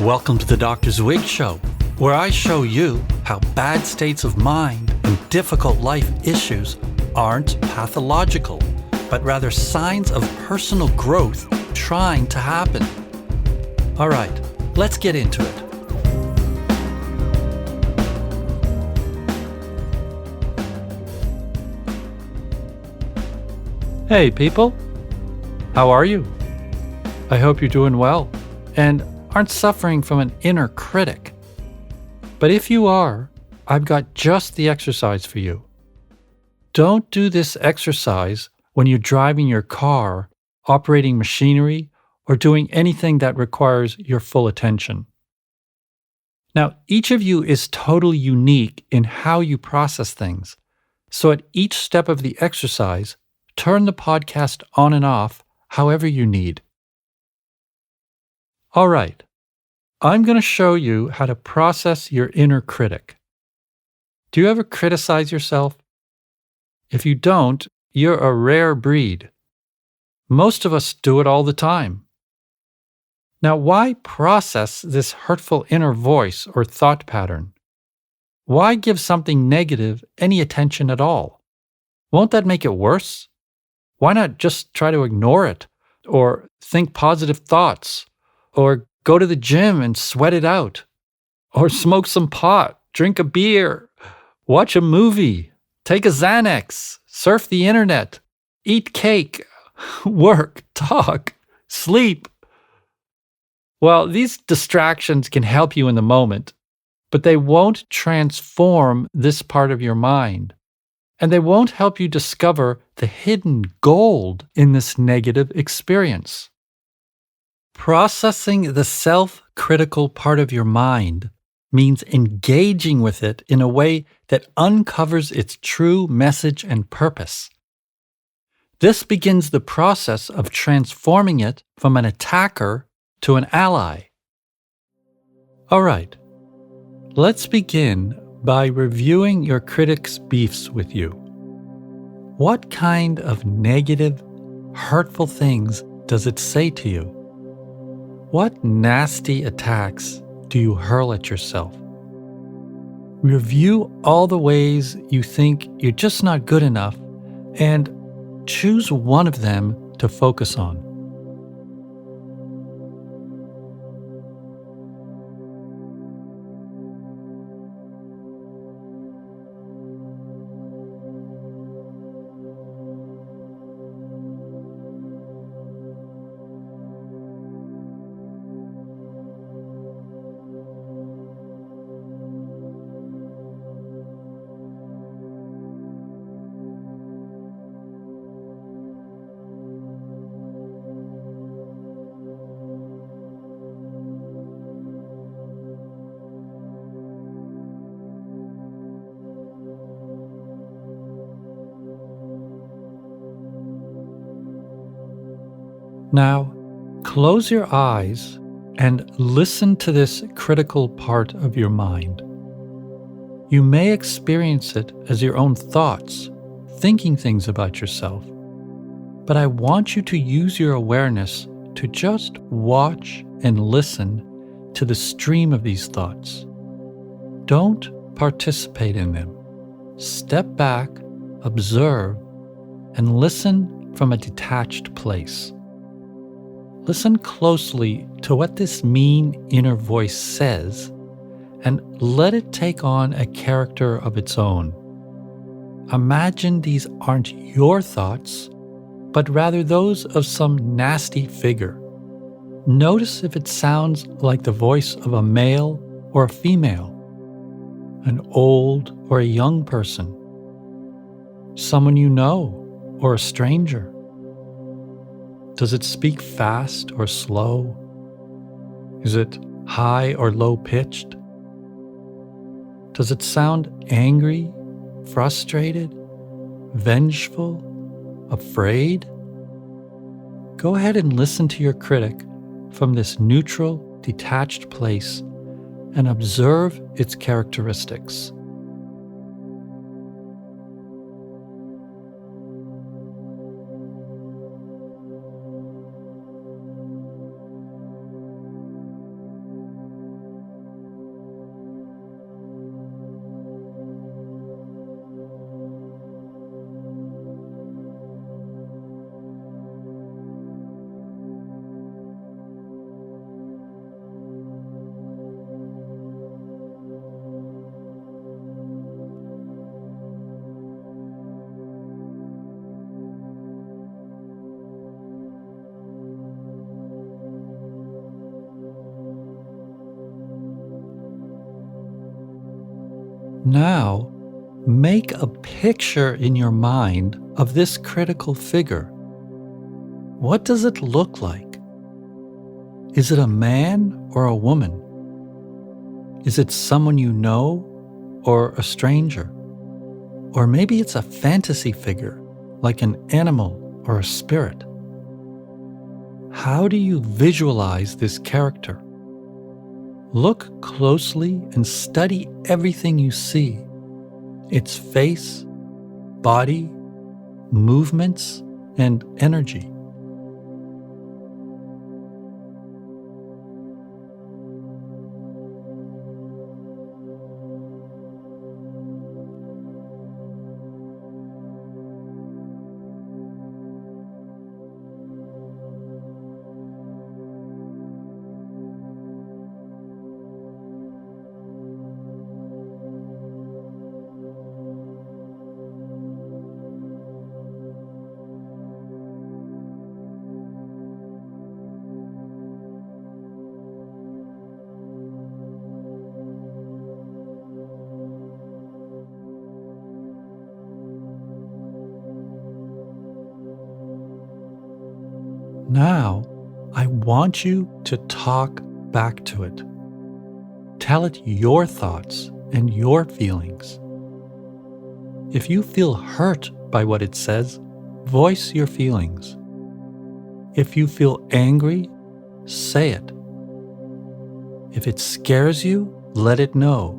Welcome to the Dr. Zwig Show, where I show you how bad states of mind and difficult life issues aren't pathological, but rather signs of personal growth trying to happen. All right, let's get into it. Hey people, how are you? I hope you're doing well and aren't suffering from an inner critic. But if you are, I've got just the exercise for you. Don't do this exercise when you're driving your car, operating machinery, or doing anything that requires your full attention. Now, each of you is totally unique in how you process things. So at each step of the exercise, turn the podcast on and off however you need. All right, I'm going to show you how to process your inner critic. Do you ever criticize yourself? If you don't, you're a rare breed. Most of us do it all the time. Now, why process this hurtful inner voice or thought pattern? Why give something negative any attention at all? Won't that make it worse? Why not just try to ignore it, or think positive thoughts, or go to the gym and sweat it out, or smoke some pot, drink a beer, watch a movie, take a Xanax, surf the internet, eat cake, work, talk, sleep? Well, these distractions can help you in the moment, but they won't transform this part of your mind. And they won't help you discover the hidden gold in this negative experience. Processing the self-critical part of your mind means engaging with it in a way that uncovers its true message and purpose. This begins the process of transforming it from an attacker to an ally. All right, let's begin by reviewing your critic's beefs with you. What kind of negative, hurtful things does it say to you? What nasty attacks do you hurl at yourself? Review all the ways you think you're just not good enough and choose one of them to focus on. Now, close your eyes and listen to this critical part of your mind. You may experience it as your own thoughts, thinking things about yourself, but I want you to use your awareness to just watch and listen to the stream of these thoughts. Don't participate in them. Step back, observe, and listen from a detached place. Listen closely to what this mean inner voice says and let it take on a character of its own. Imagine these aren't your thoughts, but rather those of some nasty figure. Notice if it sounds like the voice of a male or a female, an old or a young person, someone you know or a stranger. Does it speak fast or slow? Is it high or low pitched? Does it sound angry, frustrated, vengeful, afraid? Go ahead and listen to your critic from this neutral, detached place and observe its characteristics. Now, make a picture in your mind of this critical figure. What does it look like? Is it a man or a woman? Is it someone you know or a stranger? Or maybe it's a fantasy figure, like an animal or a spirit. How do you visualize this character? Look closely and study everything you see: its face, body, movements, and energy. Now, I want you to talk back to it. Tell it your thoughts and your feelings. If you feel hurt by what it says, voice your feelings. If you feel angry, say it. If it scares you, let it know.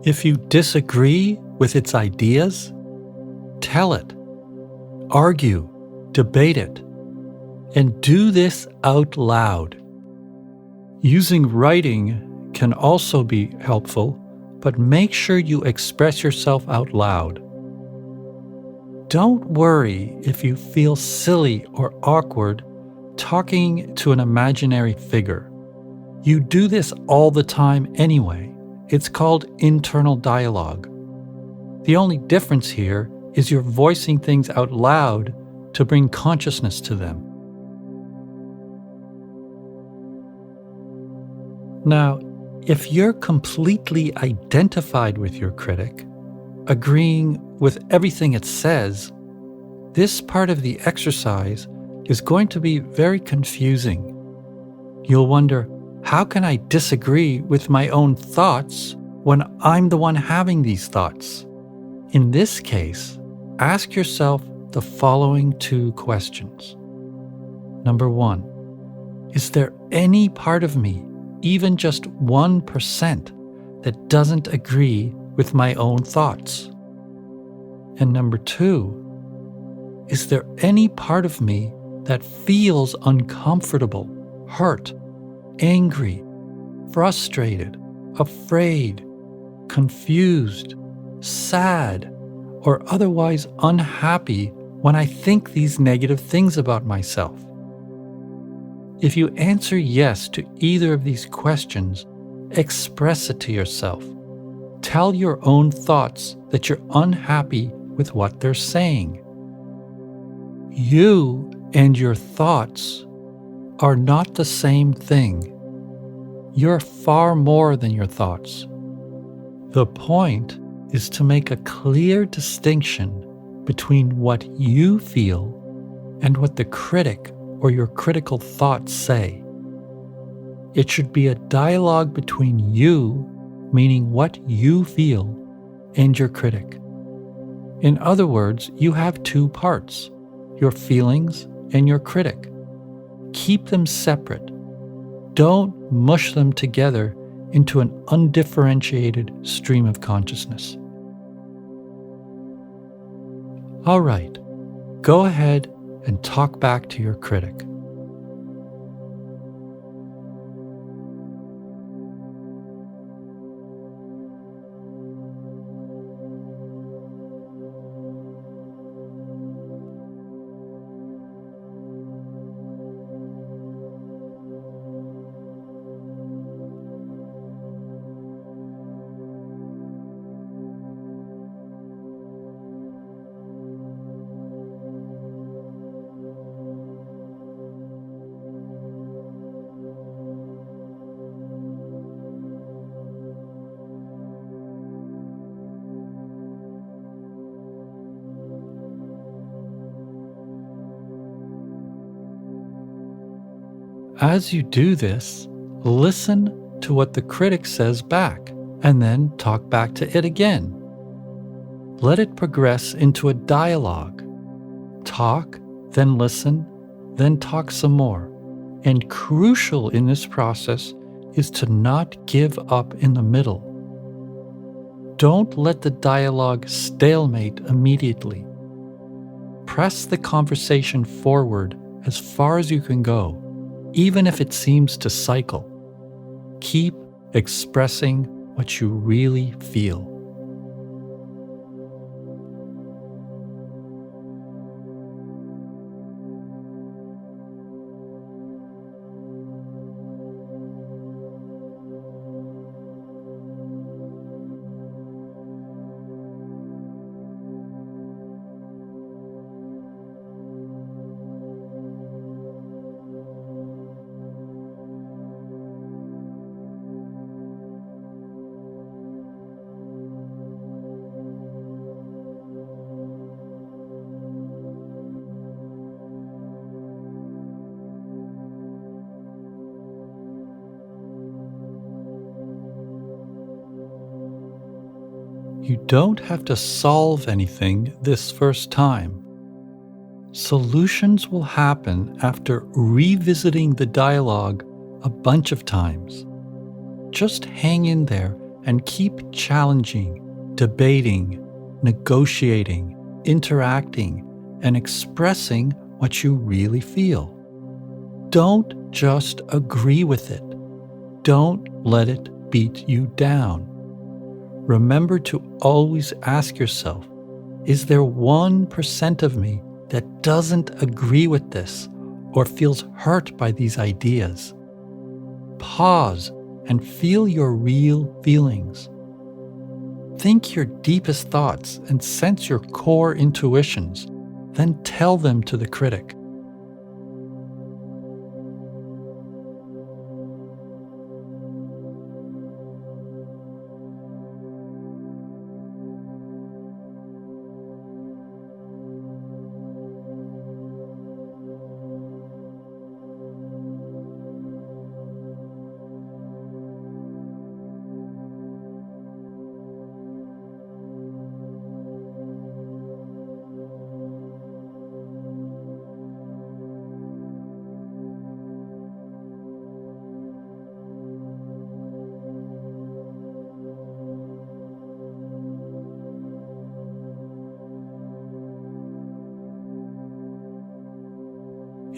If you disagree with its ideas, tell it. Argue, debate it, and do this out loud. Using writing can also be helpful, but make sure you express yourself out loud. Don't worry if you feel silly or awkward talking to an imaginary figure. You do this all the time anyway. It's called internal dialogue. The only difference here is you're voicing things out loud to bring consciousness to them. Now, if you're completely identified with your critic, agreeing with everything it says, this part of the exercise is going to be very confusing. You'll wonder, how can I disagree with my own thoughts when I'm the one having these thoughts? In this case, ask yourself the following two questions. Number one, is there any part of me, even just 1%, that doesn't agree with my own thoughts? And number two, is there any part of me that feels uncomfortable, hurt, angry, frustrated, afraid, confused, sad, or otherwise unhappy when I think these negative things about myself? If you answer yes to either of these questions, express it to yourself. Tell your own thoughts that you're unhappy with what they're saying. You and your thoughts are not the same thing. You're far more than your thoughts. The point is to make a clear distinction between what you feel and what the critic or your critical thoughts say. It should be a dialogue between you, meaning what you feel, and your critic. In other words, you have two parts: your feelings and your critic. Keep them separate. Don't mush them together into an undifferentiated stream of consciousness. All right, go ahead and talk back to your critic. As you do this, listen to what the critic says back, and then talk back to it again. Let it progress into a dialogue. Talk, then listen, then talk some more. And crucial in this process is to not give up in the middle. Don't let the dialogue stalemate immediately. Press the conversation forward as far as you can go, even if it seems to cycle. Keep expressing what you really feel. You don't have to solve anything this first time. Solutions will happen after revisiting the dialogue a bunch of times. Just hang in there and keep challenging, debating, negotiating, interacting, and expressing what you really feel. Don't just agree with it. Don't let it beat you down. Remember to always ask yourself, is there 1% of me that doesn't agree with this or feels hurt by these ideas? Pause and feel your real feelings. Think your deepest thoughts and sense your core intuitions, then tell them to the critic.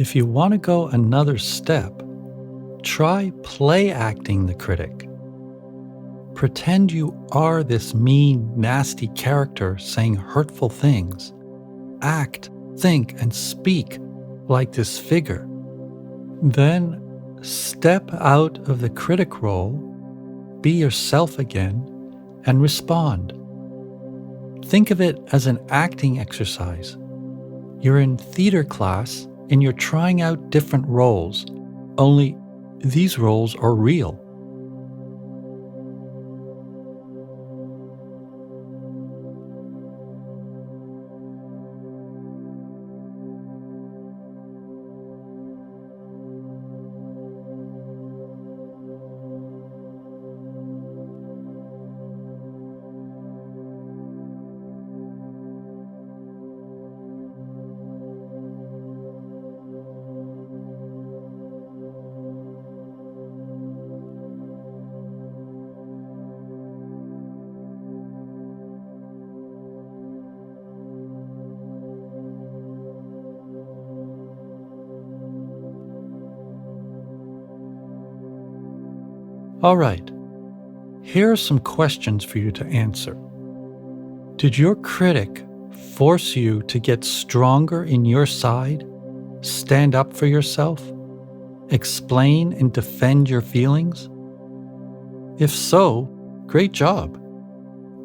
If you want to go another step, try play acting the critic. Pretend you are this mean, nasty character saying hurtful things. Act, think, and speak like this figure. Then step out of the critic role, be yourself again, and respond. Think of it as an acting exercise. You're in theater class and you're trying out different roles, only these roles are real. All right, here are some questions for you to answer. Did your critic force you to get stronger in your side, stand up for yourself, explain and defend your feelings? If so, great job.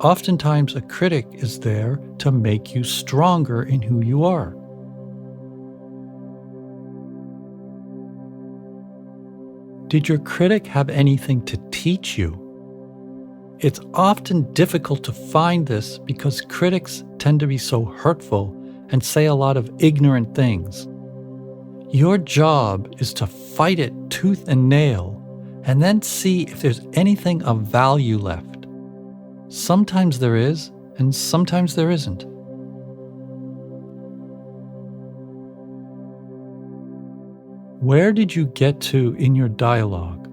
Oftentimes, a critic is there to make you stronger in who you are. Did your critic have anything to teach you? It's often difficult to find this because critics tend to be so hurtful and say a lot of ignorant things. Your job is to fight it tooth and nail and then see if there's anything of value left. Sometimes there is, and sometimes there isn't. Where did you get to in your dialogue?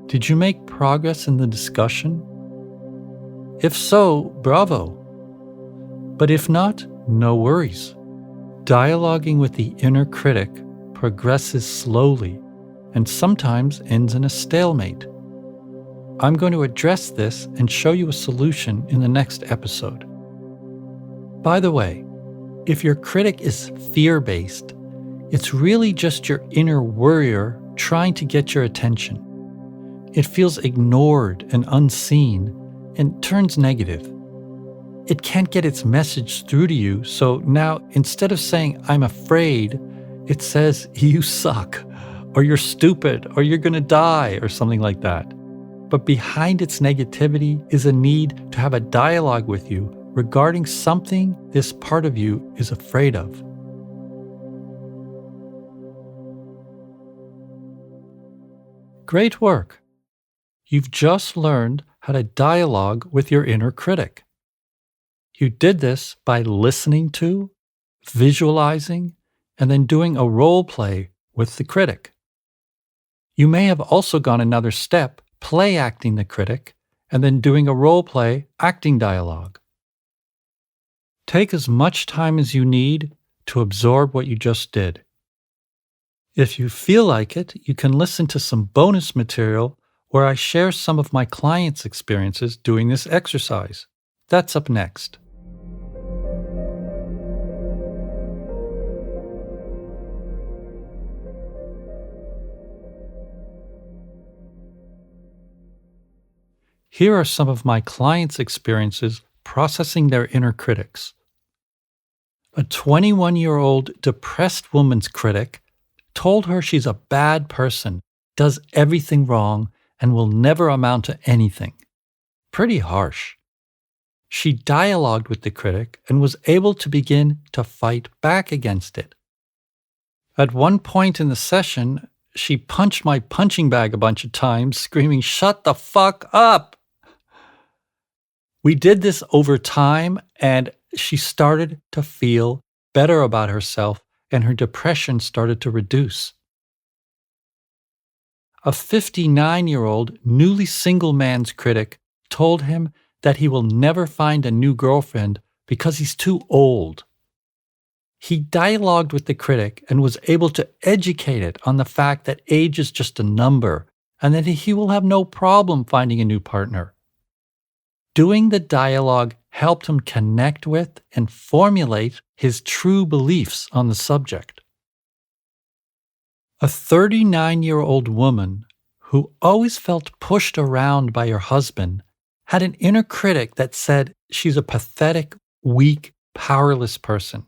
Did you make progress in the discussion? If so, bravo. But if not, no worries. Dialoguing with the inner critic progresses slowly and sometimes ends in a stalemate. I'm going to address this and show you a solution in the next episode. By the way, if your critic is fear-based, it's really just your inner worrier trying to get your attention. It feels ignored and unseen and turns negative. It can't get its message through to you, so now instead of saying, "I'm afraid," it says, "You suck," or "You're stupid," or "You're gonna die," or something like that. But behind its negativity is a need to have a dialogue with you regarding something this part of you is afraid of. Great work! You've just learned how to dialogue with your inner critic. You did this by listening to, visualizing, and then doing a role play with the critic. You may have also gone another step, play acting the critic, and then doing a role play acting dialogue. Take as much time as you need to absorb what you just did. If you feel like it, you can listen to some bonus material where I share some of my clients' experiences doing this exercise. That's up next. Here are some of my clients' experiences processing their inner critics. A 21-year-old depressed woman's critic told her she's a bad person, does everything wrong, and will never amount to anything. Pretty harsh. She dialogued with the critic and was able to begin to fight back against it. At one point in the session, she punched my punching bag a bunch of times, screaming, "Shut the fuck up!" We did this over time, and she started to feel better about herself, and her depression started to reduce. A 59-year-old newly single man's critic told him that he will never find a new girlfriend because he's too old. He dialogued with the critic and was able to educate it on the fact that age is just a number and that he will have no problem finding a new partner. Doing the dialogue helped him connect with and formulate his true beliefs on the subject. A 39-year-old woman who always felt pushed around by her husband had an inner critic that said she's a pathetic, weak, powerless person.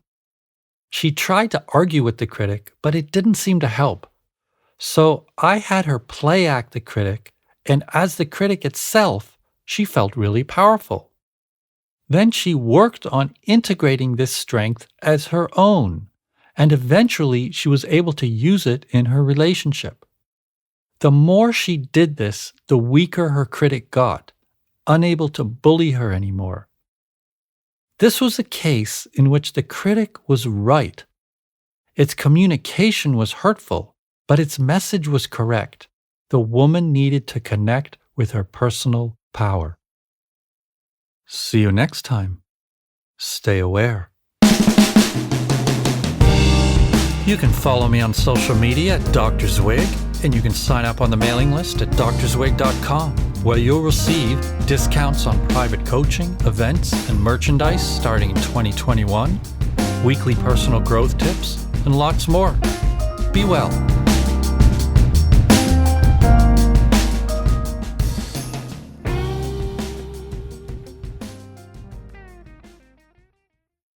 She tried to argue with the critic, but it didn't seem to help. So I had her play act the critic, and as the critic itself, she felt really powerful. Then she worked on integrating this strength as her own, and eventually she was able to use it in her relationship. The more she did this, the weaker her critic got, unable to bully her anymore. This was a case in which the critic was right. Its communication was hurtful, but its message was correct. The woman needed to connect with her personal power. See you next time. Stay aware. You can follow me on social media at Dr. Zwig, and you can sign up on the mailing list at drzwig.com, where you'll receive discounts on private coaching, events, and merchandise starting in 2021, weekly personal growth tips, and lots more. Be well.